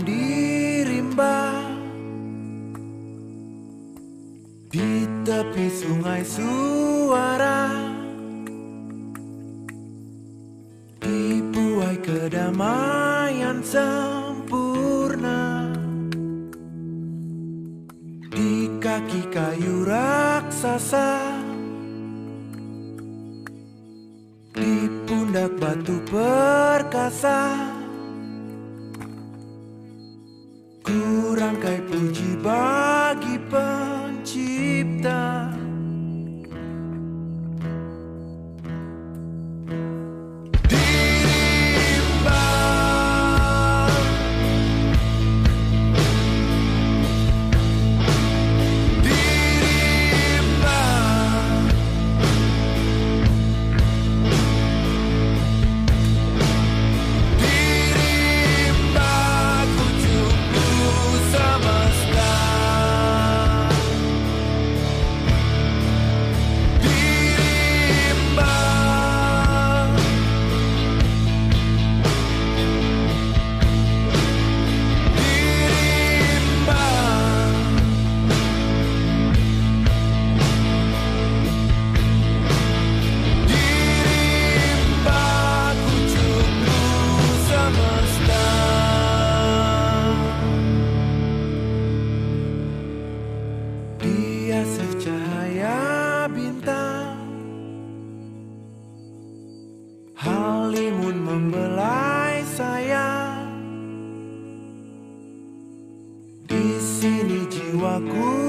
di rimba, di tepi sungai suara, dibuai kedamaian sempurna, di kaki kayu raksasa, di pundak batu perkasa. Ku rangkai puji bagi Pencipta. Dia secahaya bintang, halimun membelai saya. Di sini jiwaku